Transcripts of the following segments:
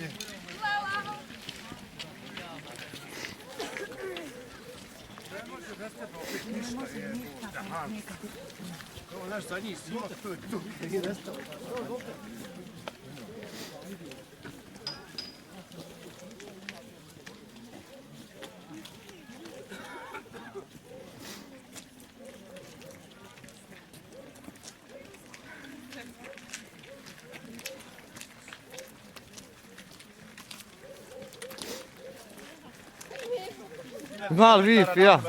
manje. Ne može da ste opet ništa je. Ovo naš zadnji snimak, to je tu. Je nestao. Mal vip, ja.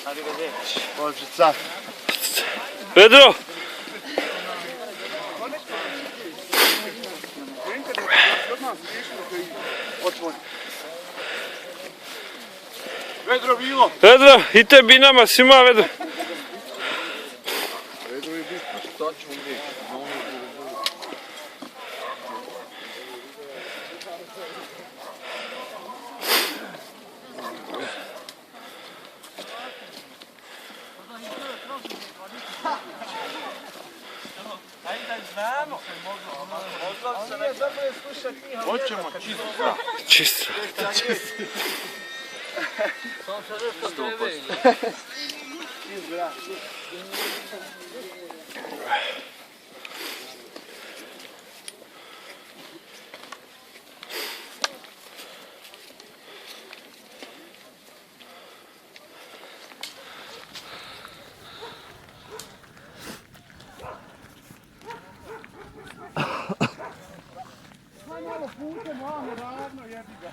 Arrivederci. Pozdrav. Pedro! Vedro bilo. Pedro, i tebi i nama svima, Vedro. Vedro je bitno, šta ćemo vidjeti? Hoćemo čisto. Čisto. Malo putem, malo ravno, jebi ga.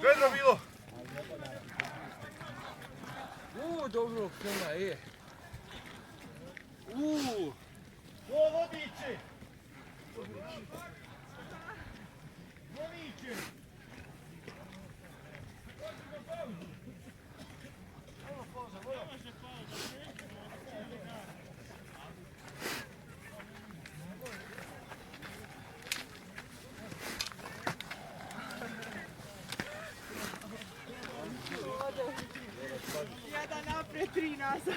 Vedro bilo. Dobro, krema je. O, vodiče. Vodiče. Jedan naprijed, 3 nazad.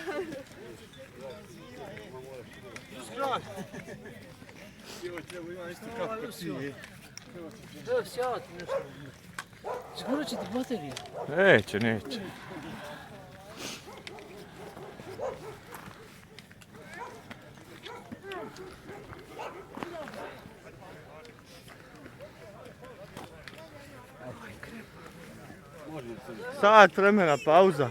Skrat. Evo ćemo ima isto kako ti. Evo, sjavati nešto. Skoro će ti baterija. Neće, neće. Sat vremena pauza.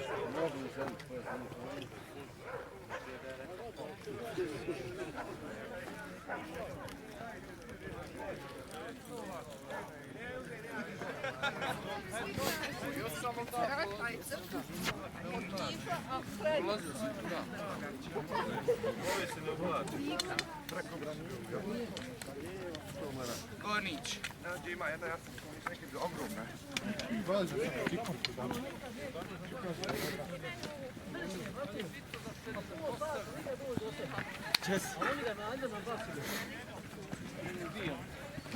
Gornić. Ovdje ima jedna jasna neke ogromne.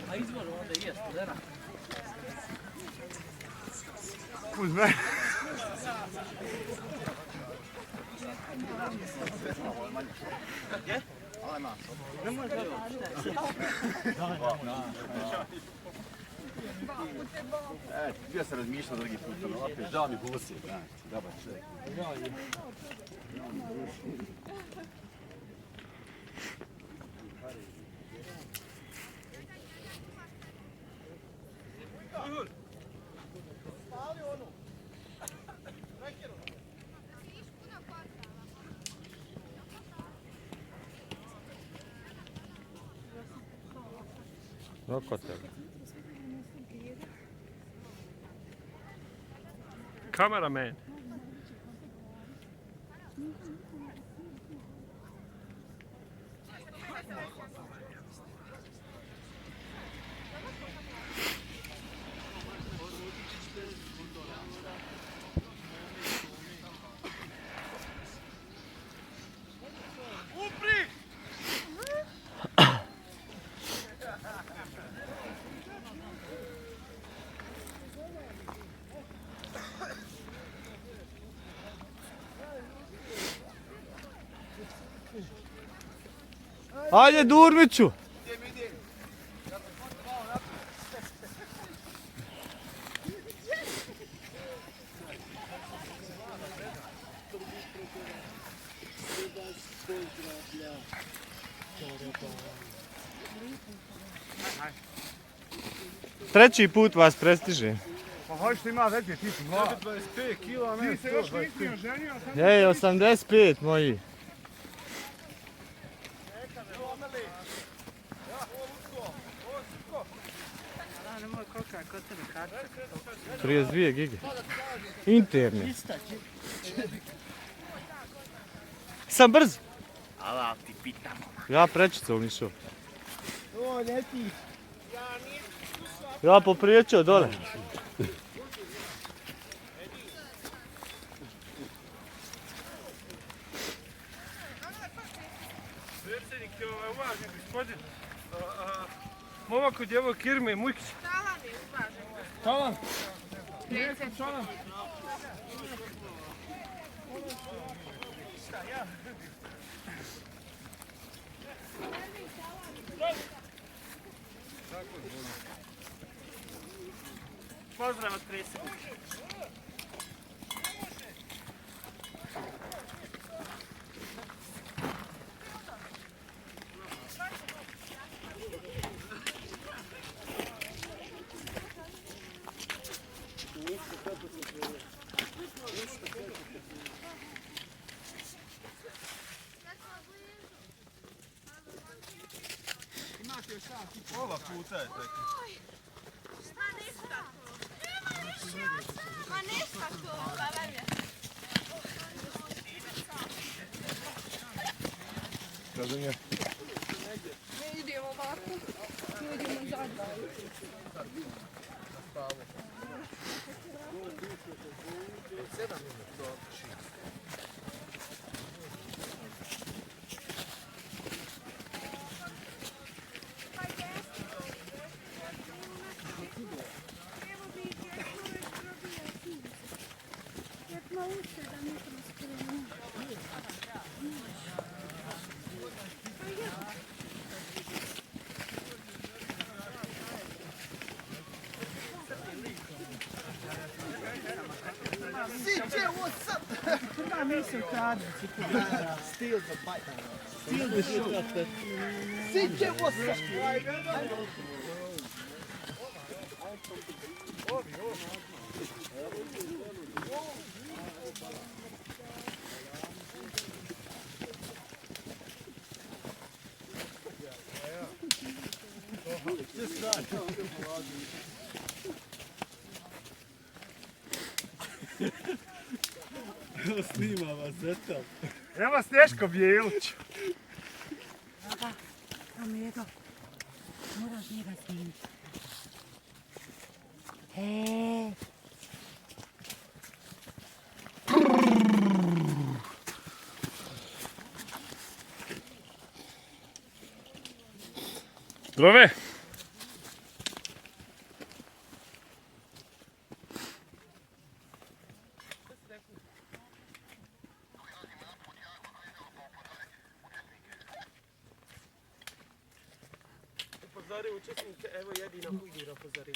A izvor onda jest, da na. Uz mene. Bio sam razmišljao drugi put, ali opet žao mi gusi, znaš, dobar čovjek. Oko tebe. Kameraman. Hajde Durmiću! Treći put vas prestižem. Pa hoćete ima veće, ti si mlad. 25 kila, ti se još nisi oženio, a sad... Ej, 85 moji. Nemoj kolika je kod tebe karta. 32 gige. Interne. Sam brz. Ali ti pitam. Ja prečicom išao. O, leti. Ja popriječio dole. Predsjednik je uvažen gospodin. Momak od djevojke Irme Mujkić. Talan je uvažen. Talan. Talan. Pozdrav od predsjednika. Ova puta je tako. Ma ništa to. Ma ništa to, Valenja. Razumijem. Ne idemo ovako. Ne idemo zadnje. Steal the bike. Steal the shit. CJ, what's up? Snima vas, eto. Evo Sneško Bijelić. Amigo, moraš njega snimiti. He. Zdrave! Upozori učesnike, evo jedina Hujdir upozori.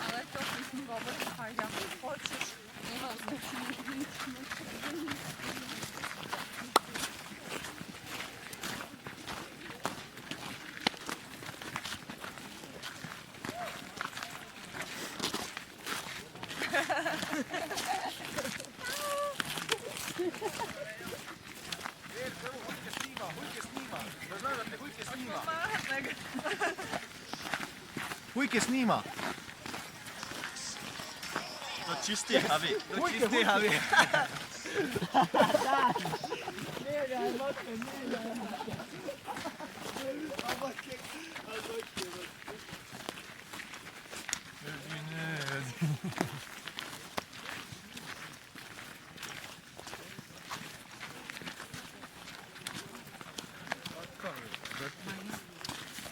Ale to mislim govori, hajde ako hoćeš, nema značenja. Hujke snima. To čisti havi. To čisti havi.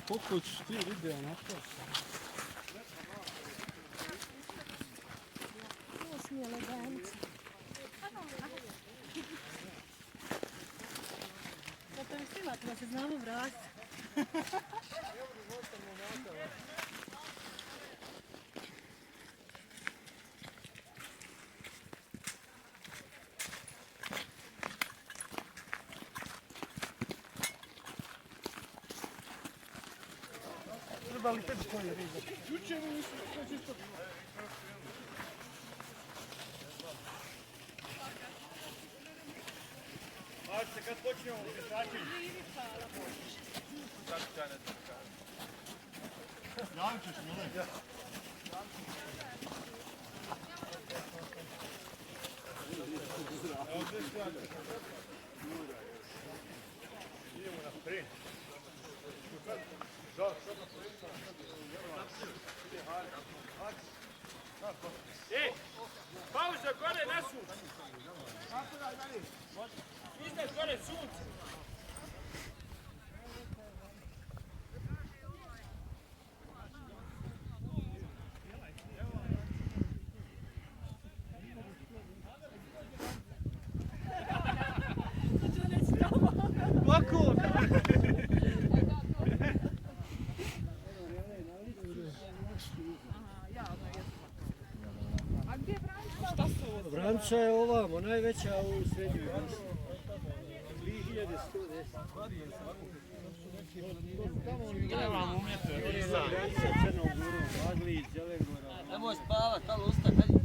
Koliko ćeš ti videa na to? Zato mi snimati da se znamo vratiti. Treba li tebi koji rizak? Juče mi nisu sve čisto. Možete kad počnemo u Sačin. Javit ćeš mi, ne? Idemo naprijed. Pauza gore na sunce. Iznad gore sunce. Ovako! Vranca je ovamo, najveća u srednjoj visi. 2110. Nemoj spavat, ali ustaj, hajde.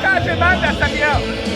Kaže, manda sam ja.